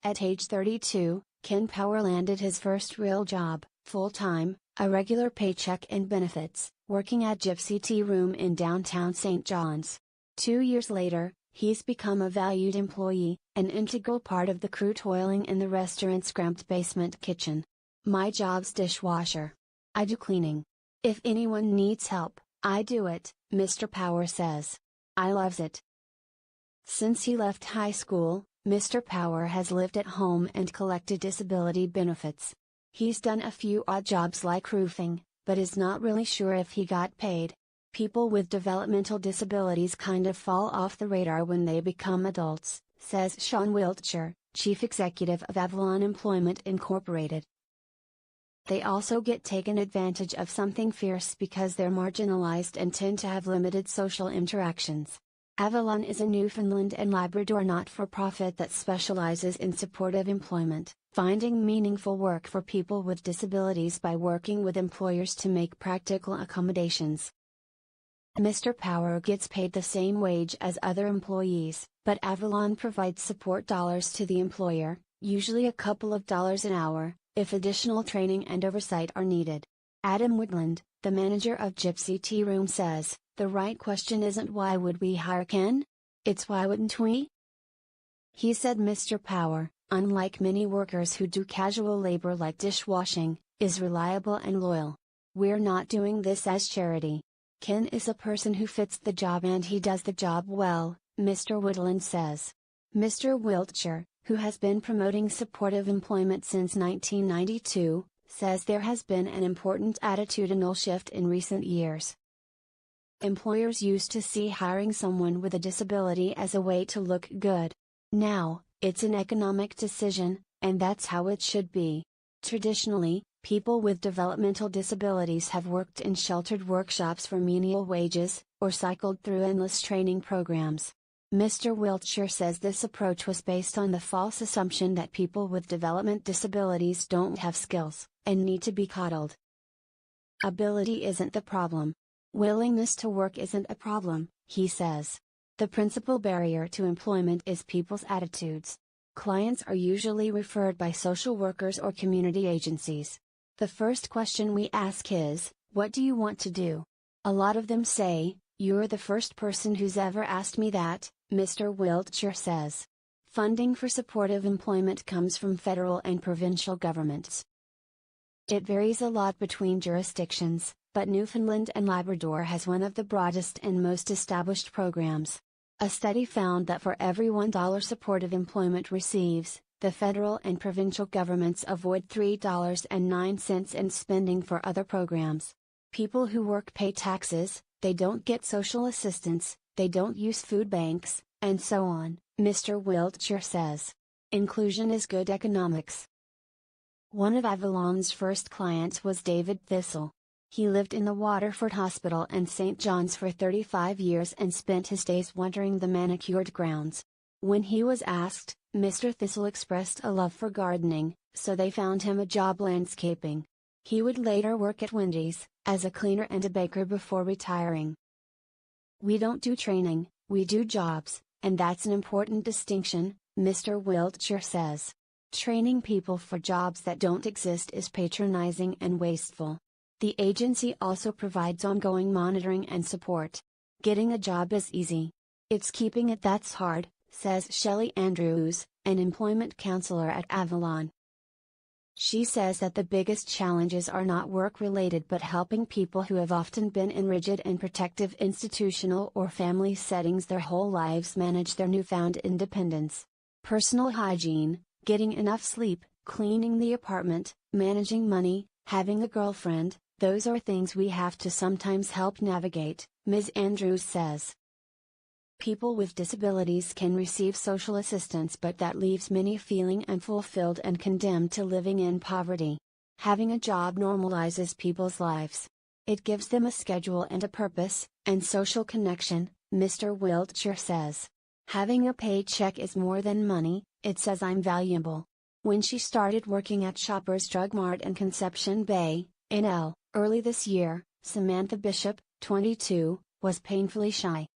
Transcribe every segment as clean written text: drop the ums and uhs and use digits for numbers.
At age 32, Ken Power landed his first real job, full-time, a regular paycheck and benefits, working at Gypsy Tea Room in downtown St. John's. 2 years later, he's become a valued employee, an integral part of the crew toiling in the restaurant's cramped basement kitchen. "My job's dishwasher. I do cleaning. If anyone needs help, I do it," Mr. Power says. "I loves it." Since he left high school, Mr. Power has lived at home and collected disability benefits. He's done a few odd jobs like roofing, but is not really sure if he got paid. People with developmental disabilities kind of fall off the radar when they become adults, says Sean Wiltshire, chief executive of Avalon Employment Incorporated. They also get taken advantage of something fierce because they're marginalized and tend to have limited social interactions. Avalon is a Newfoundland and Labrador not-for-profit that specializes in supportive employment, finding meaningful work for people with disabilities by working with employers to make practical accommodations. Mr. Power gets paid the same wage as other employees, but Avalon provides support dollars to the employer, usually a couple of dollars an hour, if additional training and oversight are needed. Adam Woodland, the manager of Gypsy Tea Room, says, "The right question isn't why would we hire Ken? It's why wouldn't we?" He said Mr. Power, unlike many workers who do casual labor like dishwashing, is reliable and loyal. "We're not doing this as charity. Ken is a person who fits the job and he does the job well," Mr. Woodland says. Mr. Wiltshire, who has been promoting supportive employment since 1992, says there has been an important attitudinal shift in recent years. Employers used to see hiring someone with a disability as a way to look good. Now, it's an economic decision, and that's how it should be. Traditionally, people with developmental disabilities have worked in sheltered workshops for menial wages, or cycled through endless training programs. Mr. Wiltshire says this approach was based on the false assumption that people with development disabilities don't have skills, and need to be coddled. Ability isn't the problem. Willingness to work isn't a problem, he says. The principal barrier to employment is people's attitudes. Clients are usually referred by social workers or community agencies. The first question we ask is, "What do you want to do?" A lot of them say, "You're the first person who's ever asked me that," Mr. Wiltshire says. Funding for supportive employment comes from federal and provincial governments. It varies a lot between jurisdictions, but Newfoundland and Labrador has one of the broadest and most established programs. A study found that for every $1 supportive employment receives, the federal and provincial governments avoid $3.09 in spending for other programs. People who work pay taxes, they don't get social assistance, they don't use food banks, and so on, Mr. Wiltshire says. Inclusion is good economics. One of Avalon's first clients was David Thistle. He lived in the Waterford Hospital and St. John's for 35 years and spent his days wandering the manicured grounds. When he was asked, Mr. Thistle expressed a love for gardening, so they found him a job landscaping. He would later work at Wendy's, as a cleaner and a baker before retiring. "We don't do training, we do jobs, and that's an important distinction," Mr. Wiltshire says. Training people for jobs that don't exist is patronizing and wasteful. The agency also provides ongoing monitoring and support. Getting a job is easy. It's keeping it that's hard, says Shelley Andrews, an employment counselor at Avalon. She says that the biggest challenges are not work-related but helping people who have often been in rigid and protective institutional or family settings their whole lives manage their newfound independence. Personal hygiene, getting enough sleep, cleaning the apartment, managing money, having a girlfriend, those are things we have to sometimes help navigate, Ms. Andrews says. People with disabilities can receive social assistance, but that leaves many feeling unfulfilled and condemned to living in poverty. Having a job normalizes people's lives. It gives them a schedule and a purpose, and social connection, Mr. Wiltshire says. Having a paycheck is more than money, it says I'm valuable. When she started working at Shoppers Drug Mart in Conception Bay, NL, early this year, Samantha Bishop, 22, was painfully shy.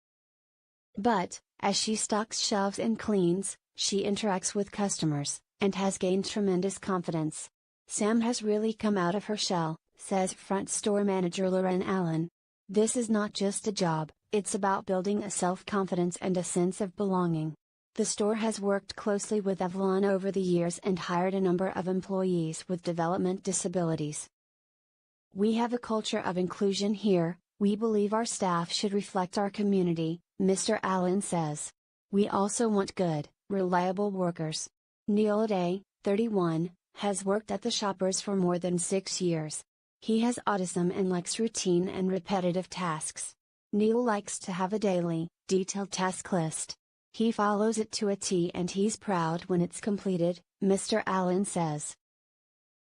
But, as she stocks shelves and cleans, she interacts with customers, and has gained tremendous confidence. Sam has really come out of her shell, says front store manager Lauren Allen. This is not just a job, it's about building a self-confidence and a sense of belonging. The store has worked closely with Avalon over the years and hired a number of employees with development disabilities. We have a culture of inclusion here. We believe our staff should reflect our community, Mr. Allen says. We also want good, reliable workers. Neil Day, 31, has worked at the Shoppers for more than 6 years. He has autism and likes routine and repetitive tasks. Neil likes to have a daily, detailed task list. He follows it to a T and he's proud when it's completed, Mr. Allen says.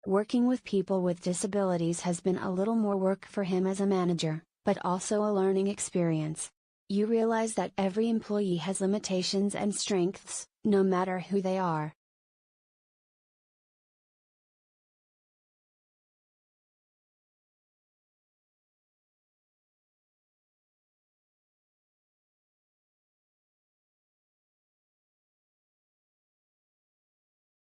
Working with people with disabilities has been a little more work for him as a manager, but also a learning experience. You realize that every employee has limitations and strengths, no matter who they are.